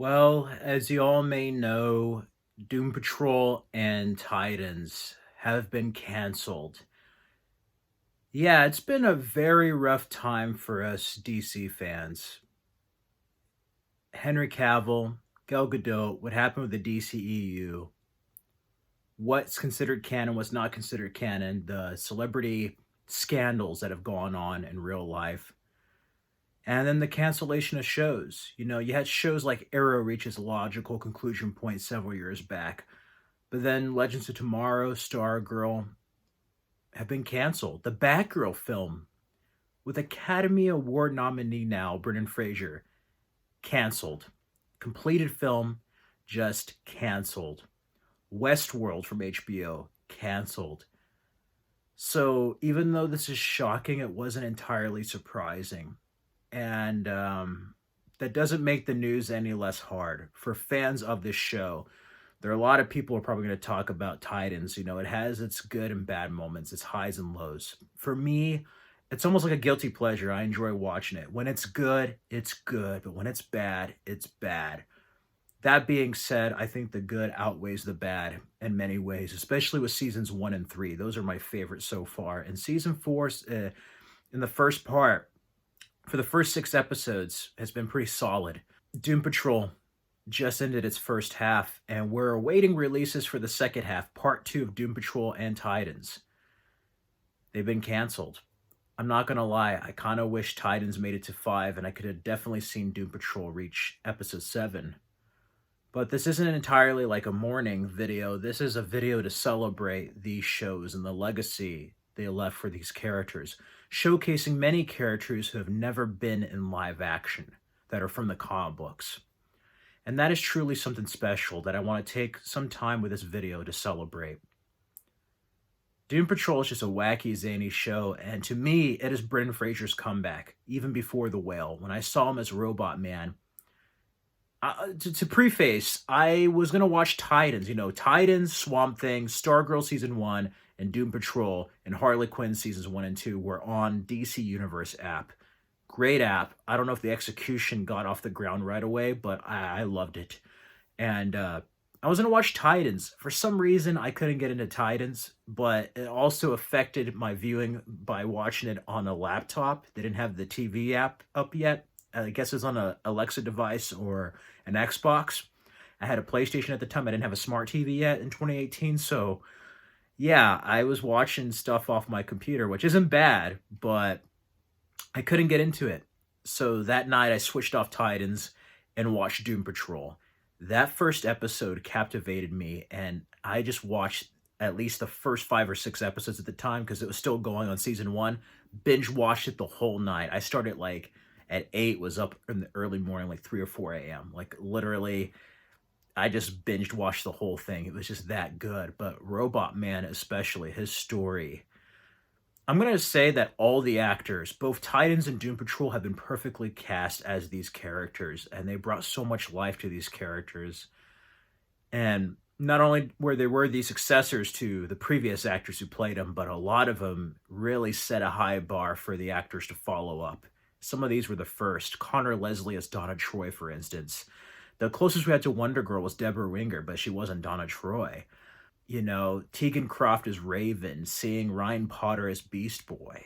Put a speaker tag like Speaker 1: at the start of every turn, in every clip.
Speaker 1: Well, as you all may know, Doom Patrol and Titans have been canceled. Yeah, it's been a very rough time for us DC fans. Henry Cavill, Gal Gadot, what happened with the DCEU, what's considered canon, what's not considered canon, the celebrity scandals that have gone on in real life, and then the cancellation of shows. You had shows like Arrow reach its logical conclusion point several years back. But then Legends of Tomorrow, Stargirl have been canceled. The Batgirl film with Academy Award nominee now, Brendan Fraser, canceled. Completed film, just canceled. Westworld from HBO, canceled. So even though this is shocking, it wasn't entirely surprising. And that doesn't make the news any less hard. For fans of this show, there are a lot of people who are probably going to talk about Titans. It has its good and bad moments, its highs and lows. For me, it's almost like a guilty pleasure. I enjoy watching it. When it's good, it's good. But when it's bad, it's bad. That being said, I think the good outweighs the bad in many ways, especially with seasons one and three. Those are my favorites so far. And season four, in the first part, for the first six episodes, has been pretty solid. Doom Patrol just ended its first half, and we're awaiting releases for the second half, part two of Doom Patrol and Titans. They've been canceled. I'm not gonna lie, I kind of wish Titans made it to five, and I could have definitely seen Doom Patrol reach episode seven. But this isn't entirely like a mourning video. This is a video to celebrate these shows and the legacy they left for these characters, showcasing many characters who have never been in live action that are from the comic books. And that is truly something special that I want to take some time with this video to celebrate. Doom Patrol is just a wacky, zany show, and to me, it is Brendan Fraser's comeback, even before The Whale. When I saw him as Robot Man, to preface, I was going to watch Titans. Titans, Swamp Thing, Stargirl Season 1, and Doom Patrol, and Harley Quinn Seasons 1 and 2 were on DC Universe app. Great app. I don't know if the execution got off the ground right away, but I loved it. And I was going to watch Titans. For some reason, I couldn't get into Titans, but it also affected my viewing by watching it on a laptop. They didn't have the TV app up yet. I guess it's on a Alexa device or an Xbox. I had a PlayStation at the time. I didn't have a smart TV yet in 2018. So, yeah, I was watching stuff off my computer, which isn't bad, but I couldn't get into it. So that night I switched off Titans and watched Doom Patrol. That first episode captivated me, and I just watched at least the first five or six episodes at the time because it was still going on season one. Binge watched it the whole night. I started like at 8, was up in the early morning, like 3 or 4 a.m. Like literally, I just binged watched the whole thing. It was just that good. But Robot Man, especially, his story, I'm going to say that all the actors, both Titans and Doom Patrol, have been perfectly cast as these characters, and they brought so much life to these characters. And not only were they worthy successors to the previous actors who played them, but a lot of them really set a high bar for the actors to follow up. Some of these were the first. Connor Leslie as Donna Troy, for instance. The closest we had to Wonder Girl was Deborah Winger, but she wasn't Donna Troy. Tegan Croft as Raven, seeing Ryan Potter as Beast Boy,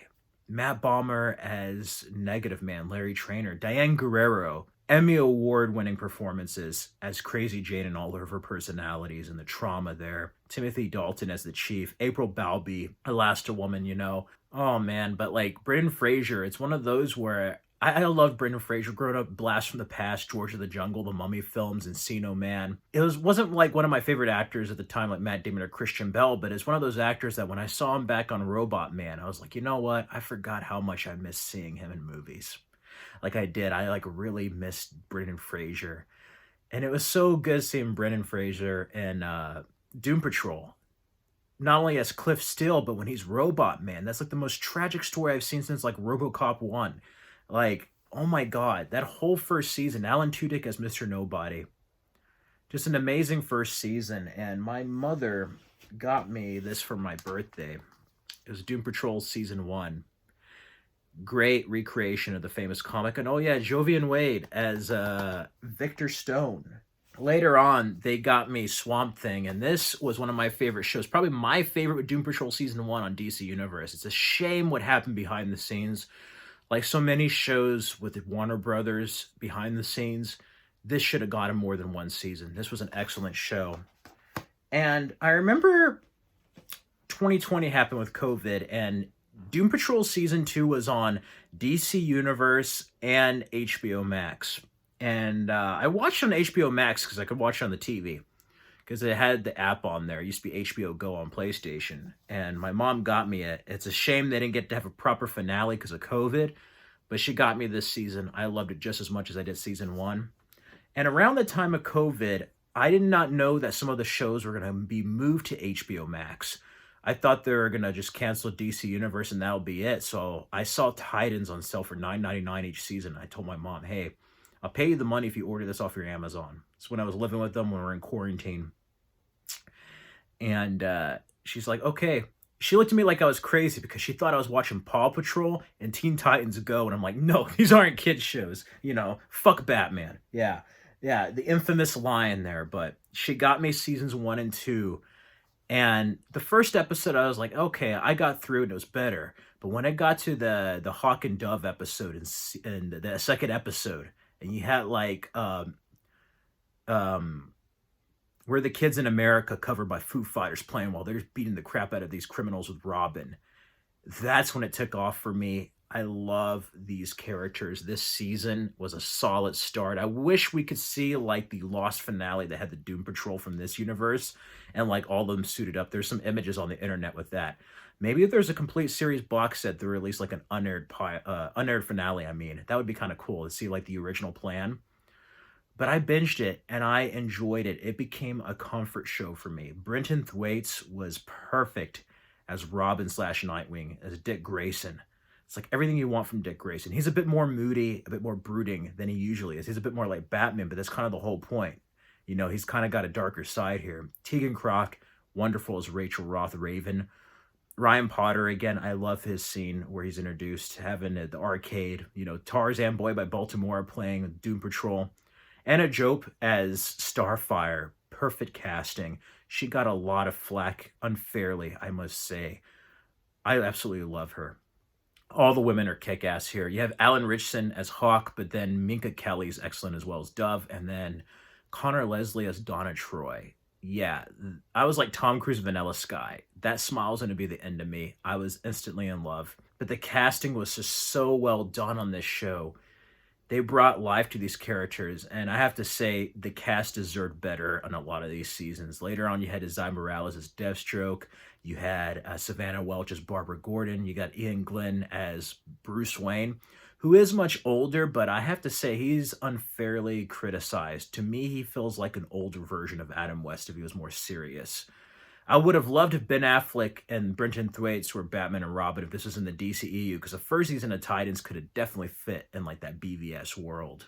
Speaker 1: Matt Bomer as Negative Man, Larry Trainer, Diane Guerrero, Emmy Award-winning performances as Crazy Jane and all of her personalities and the trauma there. Timothy Dalton as the Chief, April Balby, Elasti-Woman, Oh man, but like Brendan Fraser, it's one of those where I love Brendan Fraser. Growing up, Blast from the Past, George of the Jungle, the Mummy films, Encino Man. Wasn't like one of my favorite actors at the time, like Matt Damon or Christian Bale, but it's one of those actors that when I saw him back on Robot Man, I was like, you know what? I forgot how much I missed seeing him in movies. Like I did. I like really missed Brendan Fraser. And it was so good seeing Brendan Fraser in Doom Patrol. Not only as Cliff Steele, but when he's Robot Man. That's like the most tragic story I've seen since like RoboCop 1. Like, oh my god, that whole first season, Alan Tudyk as Mr. Nobody. Just an amazing first season, and my mother got me this for my birthday. It was Doom Patrol Season 1. Great recreation of the famous comic. And oh yeah, Jovian Wade as Victor Stone. Later on, they got me Swamp Thing, and this was one of my favorite shows. Probably my favorite with Doom Patrol Season 1 on DC Universe. It's a shame what happened behind the scenes. Like so many shows with the Warner Brothers behind the scenes, this should have gotten more than one season. This was an excellent show. And I remember 2020 happened with COVID, and Doom Patrol Season 2 was on DC Universe and HBO Max. And I watched on HBO Max because I could watch it on the TV because it had the app on there. It used to be HBO Go on PlayStation. And my mom got me it. It's a shame they didn't get to have a proper finale because of COVID, but she got me this season. I loved it just as much as I did season 1. And around the time of COVID, I did not know that some of the shows were going to be moved to HBO Max. I thought they were going to just cancel DC Universe and that'll be it. So I saw Titans on sale for $9.99 each season. I told my mom, hey, I'll pay you the money if you order this off your Amazon. It's when I was living with them when we were in quarantine. And she's like, okay. She looked at me like I was crazy because she thought I was watching Paw Patrol and Teen Titans Go. And I'm like, no, these aren't kids shows. You know, fuck Batman. Yeah, the infamous line there. But she got me seasons 1 and 2. And the first episode, I was like, okay, I got through it. It was better. But when it got to the Hawk and Dove episode and the second episode, and you had like where the kids in America covered by Foo Fighters playing while they're beating the crap out of these criminals with Robin. That's when it took off for me. I love these characters. This season was a solid start. I wish we could see like the Lost finale that had the Doom Patrol from this universe and like all of them suited up. There's some images on the internet with that. Maybe if there's a complete series box set to release like an unaired finale, that would be kind of cool to see like the original plan. But I binged it and I enjoyed it. It became a comfort show for me. Brenton Thwaites was perfect as Robin / Nightwing, as Dick Grayson. It's like everything you want from Dick Grayson. He's a bit more moody, a bit more brooding than he usually is. He's a bit more like Batman, but that's kind of the whole point. You know, he's kind of got a darker side here. Tegan Croft, wonderful as Rachel Roth Raven. Ryan Potter, again, I love his scene where he's introduced, having the arcade, you know, Tarzan Boy by Baltimore playing Doom Patrol. Anna Jope as Starfire, perfect casting. She got a lot of flack unfairly, I must say. I absolutely love her. All the women are kick-ass here. You have Alan Richson as Hawk, but then Minka Kelly's excellent as well as Dove, and then Connor Leslie as Donna Troy. Yeah, I was like Tom Cruise Vanilla Sky. That smile's going to be the end of me. I was instantly in love. But the casting was just so well done on this show. They brought life to these characters, and I have to say the cast deserved better on a lot of these seasons. Later on, you had Isaiah Morales as Deathstroke, you had Savannah Welch as Barbara Gordon, you got Ian Glenn as Bruce Wayne, who is much older, but I have to say he's unfairly criticized. To me, he feels like an older version of Adam West if he was more serious. I would have loved if Ben Affleck and Brenton Thwaites were Batman and Robin if this was in the DCEU, because the first season of Titans could have definitely fit in like that BVS world.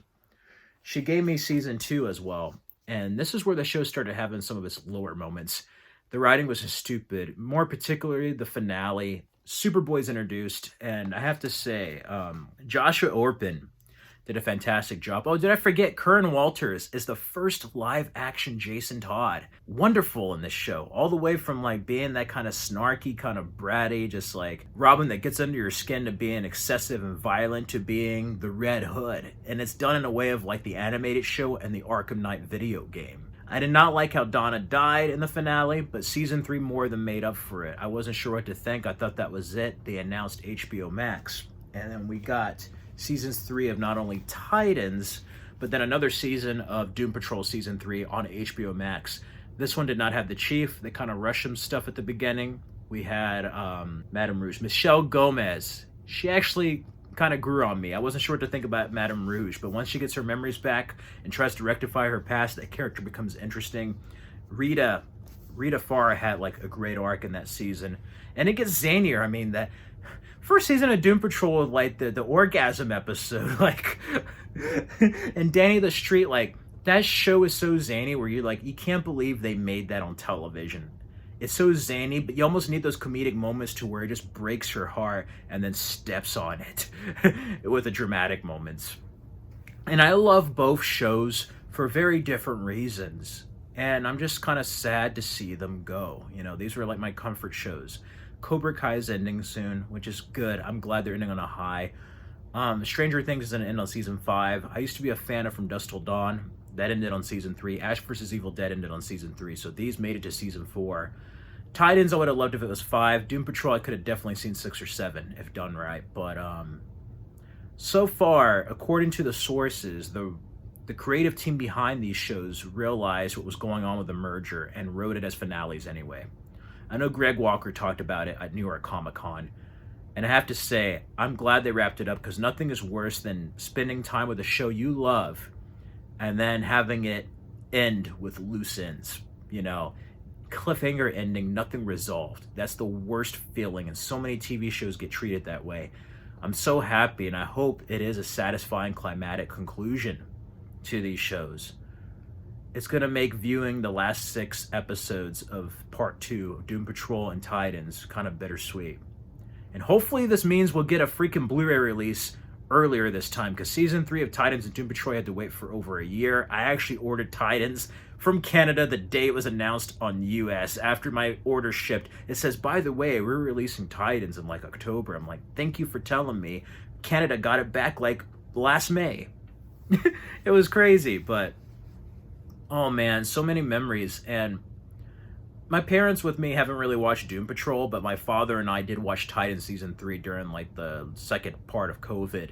Speaker 1: She gave me season 2 as well, and this is where the show started having some of its lower moments. The writing was just stupid, more particularly the finale. Superboy's introduced, and I have to say, Joshua Orpin did a fantastic job. Oh, did I forget? Curran Walters is the first live-action Jason Todd. Wonderful in this show. All the way from like being that kind of snarky, kind of bratty, just like Robin that gets under your skin, to being excessive and violent, to being the Red Hood. And it's done in a way of like the animated show and the Arkham Knight video game. I did not like how Donna died in the finale, but season 3 more than made up for it. I wasn't sure what to think. I thought that was it. They announced HBO Max. And then we got seasons 3 of not only Titans, but then another season of Doom Patrol season 3 on HBO Max. This one did not have the Chief. They kind of rushed some stuff at the beginning. We had Madame Rouge. Michelle Gomez. She actually kind of grew on me. I wasn't sure what to think about Madame Rouge, but once she gets her memories back and tries to rectify her past, that character becomes interesting. Rita Farah had like a great arc in that season. And it gets zanier. I mean, that first season of Doom Patrol with like the orgasm episode, like, and Danny the Street, like, that show is so zany where you can't believe they made that on television. It's so zany, but you almost need those comedic moments to where it just breaks your heart and then steps on it with the dramatic moments. And I love both shows for very different reasons. And I'm just kind of sad to see them go. You know, these were like my comfort shows. Cobra Kai is ending soon, which is good. I'm glad they're ending on a high. Stranger Things is going to end on season 5. I used to be a fan of From Dusk Till Dawn. That ended on season 3. Ash vs. Evil Dead ended on season 3. So these made it to season 4. Titans, I would have loved if it was 5. Doom Patrol, I could have definitely seen 6 or 7 if done right. But so far, according to the sources, the creative team behind these shows realized what was going on with the merger and wrote it as finales anyway. I know Greg Walker talked about it at New York Comic Con. And I have to say, I'm glad they wrapped it up because nothing is worse than spending time with a show you love and then having it end with loose ends. You know, cliffhanger ending, nothing resolved. That's the worst feeling, and so many TV shows get treated that way. I'm so happy, and I hope it is a satisfying climatic conclusion to these shows. It's going to make viewing the last 6 episodes of Part 2 of Doom Patrol and Titans kind of bittersweet. And hopefully this means we'll get a freaking Blu-ray release earlier this time, because season 3 of Titans and Doom Patrol had to wait for over a year. I actually ordered Titans from Canada the day it was announced on US. After my order shipped, it says, by the way, we're releasing Titans in like October. I'm like, thank you for telling me. Canada got it back like last May. It was crazy, but oh man, so many memories. And my parents with me haven't really watched Doom Patrol, but my father and I did watch Titan season 3 during like the second part of COVID.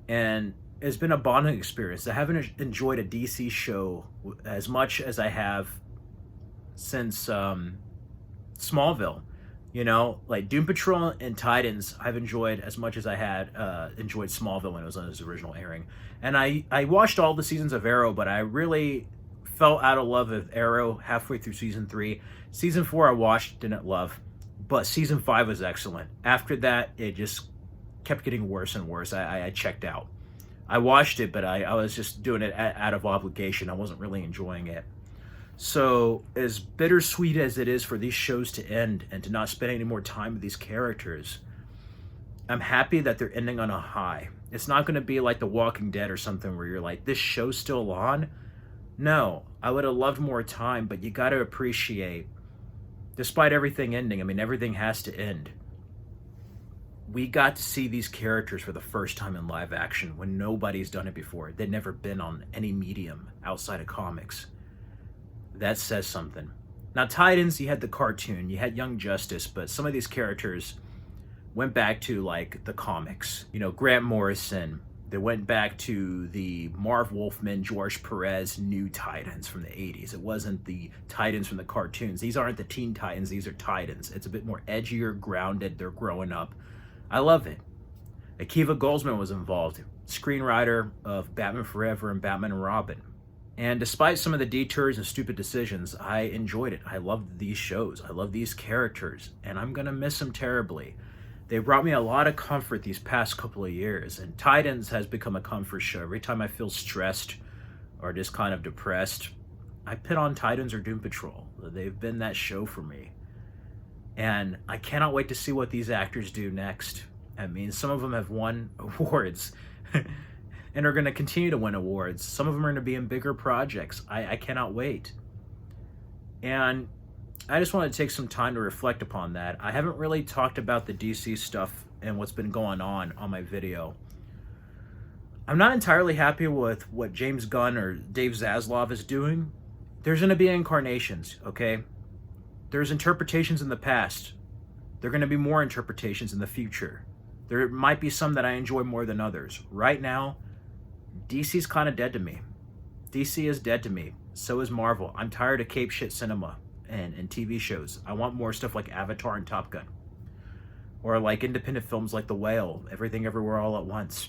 Speaker 1: And it's been a bonding experience. I haven't enjoyed a DC show as much as I have since Smallville. You know, like Doom Patrol and Titans I've enjoyed as much as I had enjoyed Smallville when it was on its original airing. And I watched all the seasons of Arrow, but I really fell out of love with Arrow halfway through season 3. Season 4 I watched, didn't love, but season 5 was excellent. After that, it just kept getting worse and worse. I checked out. I watched it, but I was just doing it out of obligation. I wasn't really enjoying it. So as bittersweet as it is for these shows to end and to not spend any more time with these characters, I'm happy that they're ending on a high. It's not going to be like The Walking Dead or something where you're like, this show's still on? No, I would have loved more time, but you got to appreciate, despite everything ending, I mean, everything has to end. We got to see these characters for the first time in live action when nobody's done it before. They'd never been on any medium outside of comics. That says something. Now, Titans, you had the cartoon, you had Young Justice, but some of these characters went back to, like, the comics. You know, Grant Morrison. They went back to the Marv Wolfman, George Perez New Titans from the 80s. It wasn't the Titans from the cartoons. These aren't the Teen Titans. These are Titans. It's a bit more edgier, grounded. They're growing up. I love it. Akiva Goldsman was involved, screenwriter of Batman Forever and Batman and Robin. And despite some of the detours and stupid decisions, I enjoyed it. I loved these shows. I love these characters. And I'm going to miss them terribly. They brought me a lot of comfort these past couple of years, and Titans has become a comfort show. Every time I feel stressed or just kind of depressed, I put on Titans or Doom Patrol. They've been that show for me. And I cannot wait to see what these actors do next. I mean, some of them have won awards and are going to continue to win awards. Some of them are going to be in bigger projects. I cannot wait. And I just want to take some time to reflect upon that. I haven't really talked about the DC stuff and what's been going on my video. I'm not entirely happy with what James Gunn or Dave Zaslav is doing. There's going to be incarnations, okay? There's interpretations in the past. There are going to be more interpretations in the future. There might be some that I enjoy more than others. Right now, DC's kind of dead to me. DC is dead to me. So is Marvel. I'm tired of cape shit cinema and TV shows. I want more stuff like Avatar and Top Gun. Or like independent films like The Whale, Everything Everywhere All at Once.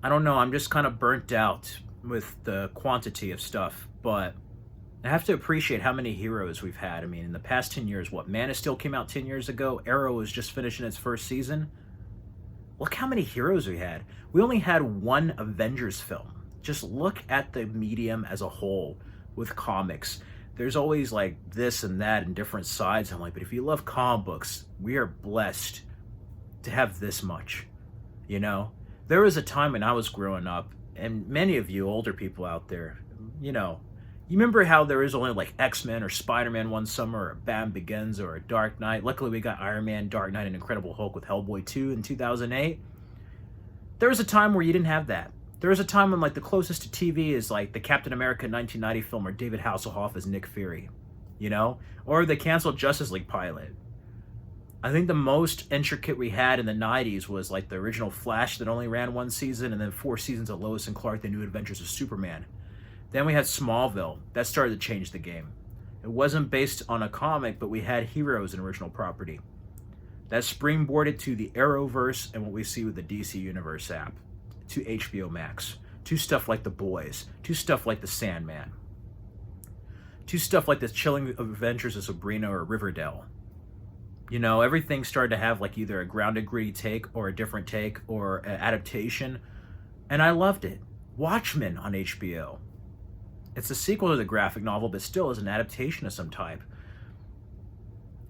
Speaker 1: I don't know, I'm just kind of burnt out with the quantity of stuff, but I have to appreciate how many heroes we've had. I mean, in the past 10 years, what, Man of Steel came out 10 years ago, Arrow was just finishing its first season. Look how many heroes we had. We only had one Avengers film. Just look at the medium as a whole with comics. there's always like this and that and different sides. I'm like, but if you love comic books, we are blessed to have this much, you know? There was a time when I was growing up, and many of you older people out there, you know, you remember how there was only like X-Men or Spider-Man one summer, or Batman Begins, or a Dark Knight. Luckily, we got Iron Man, Dark Knight, and Incredible Hulk with Hellboy 2 in 2008. There was a time where you didn't have that. There was a time when like the closest to TV is like the Captain America 1990 film or David Hasselhoff as Nick Fury, you know? Or the canceled Justice League pilot. I think the most intricate we had in the 90s was like the original Flash that only ran one season, and then 4 seasons of Lois and Clark, The New Adventures of Superman. Then we had Smallville. That started to change the game. It wasn't based on a comic, but we had heroes in original property. That springboarded to the Arrowverse and what we see with the DC Universe app, to HBO Max, to stuff like The Boys, to stuff like The Sandman, to stuff like the chilling adventures of Sabrina or Riverdale. You know, everything started to have like either a grounded, gritty take or a different take or an adaptation, and I loved it. Watchmen on HBO. It's a sequel to the graphic novel, but still is an adaptation of some type.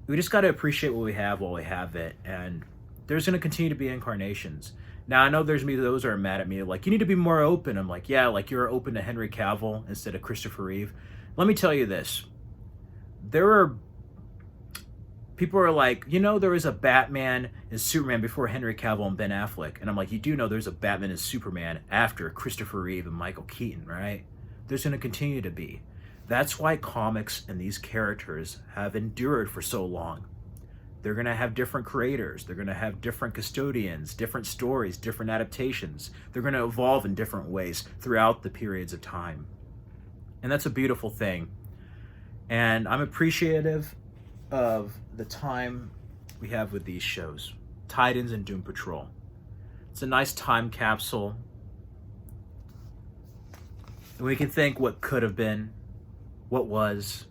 Speaker 1: We just got to appreciate what we have while we have it, and there's going to continue to be incarnations. Now, I know there's me those who are mad at me, like, you need to be more open. I'm like, yeah, like you're open to Henry Cavill instead of Christopher Reeve. Let me tell you this. There are people are like, you know, there was a Batman and Superman before Henry Cavill and Ben Affleck. And I'm like, you do know there's a Batman and Superman after Christopher Reeve and Michael Keaton, right? There's going to continue to be. That's why comics and these characters have endured for so long. They're going to have different creators. They're going to have different custodians, different stories, different adaptations. They're going to evolve in different ways throughout the periods of time. And that's a beautiful thing. And I'm appreciative of the time we have with these shows. Titans and Doom Patrol. It's a nice time capsule. And we can think what could have been, what was.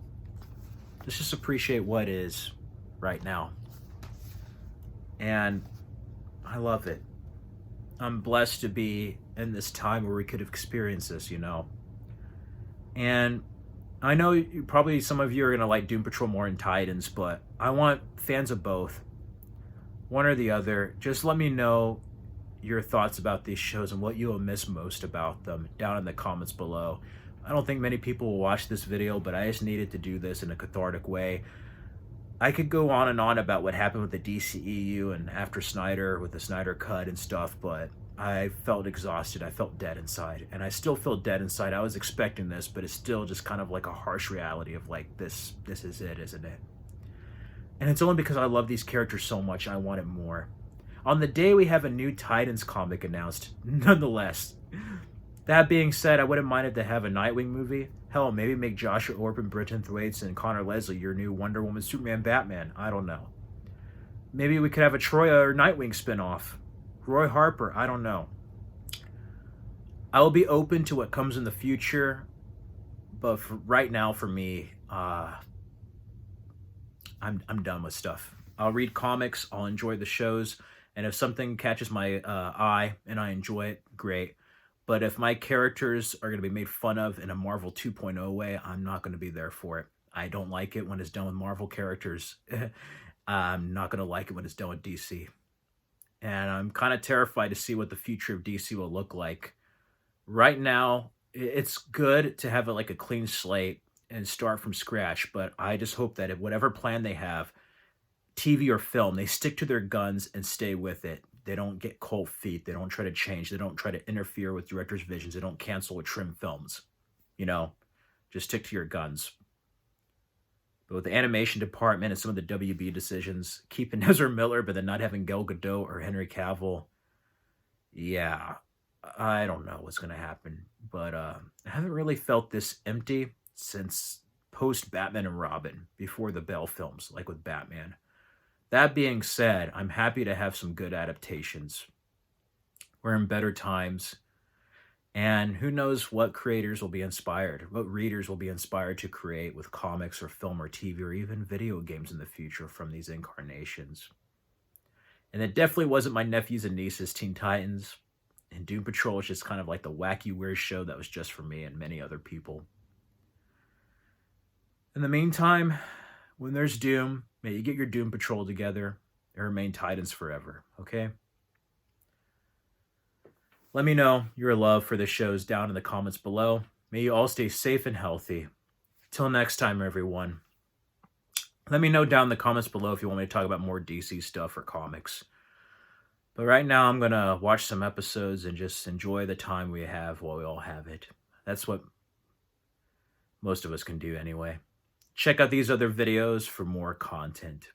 Speaker 1: Let's just appreciate what is right now. And I love it. I'm blessed to be in this time where we could have experienced this, you know. And I know probably some of you are going to like Doom Patrol more than Titans, but I want fans of both, one or the other. Just let me know your thoughts about these shows and what you will miss most about them down in the comments below. I don't think many people will watch this video, but I just needed to do this in a cathartic way. I could go on and on about what happened with the DCEU and after Snyder with the Snyder Cut and stuff, but I felt exhausted. I felt dead inside, and I still feel dead inside. I was expecting this, but it's still just kind of like a harsh reality of like, this is it, isn't it? And it's only because I love these characters so much and I wanted more. On the day we have a new Titans comic announced, nonetheless. That being said, I wouldn't mind if they have a Nightwing movie. Hell, maybe make Joshua Orpin, Britton Thwaites, and Connor Leslie your new Wonder Woman, Superman, Batman. I don't know. Maybe we could have a Troy or Nightwing spinoff. Roy Harper, I don't know. I will be open to what comes in the future, but for right now, for me, I'm done with stuff. I'll read comics, I'll enjoy the shows, and if something catches my eye and I enjoy it, great. But if my characters are going to be made fun of in a Marvel 2.0 way, I'm not going to be there for it. I don't like it when it's done with Marvel characters. I'm not going to like it when it's done with DC. And I'm kind of terrified to see what the future of DC will look like. Right now, it's good to have like a clean slate and start from scratch, but I just hope that if whatever plan they have, TV or film, they stick to their guns and stay with it. They don't get cold feet. They don't try to change. They don't try to interfere with directors' visions. They don't cancel or trim films. You know, just stick to your guns. But with the animation department and some of the WB decisions, keeping Ezra Miller but then not having Gal Gadot or Henry Cavill, yeah, I don't know what's going to happen. But I haven't really felt this empty since post-Batman and Robin, before the Bale films, like with Batman. That being said, I'm happy to have some good adaptations. We're in better times. And who knows what creators will be inspired, what readers will be inspired to create with comics or film or TV or even video games in the future from these incarnations. And it definitely wasn't my nephews and nieces' Teen Titans. And Doom Patrol is just kind of like the wacky, weird show that was just for me and many other people. In the meantime, when there's Doom, may you get your Doom Patrol together and remain Titans forever, okay? Let me know your love for the shows down in the comments below. May you all stay safe and healthy. Till next time, everyone. Let me know down in the comments below if you want me to talk about more DC stuff or comics. But right now, I'm going to watch some episodes and just enjoy the time we have while we all have it. That's what most of us can do anyway. Check out these other videos for more content.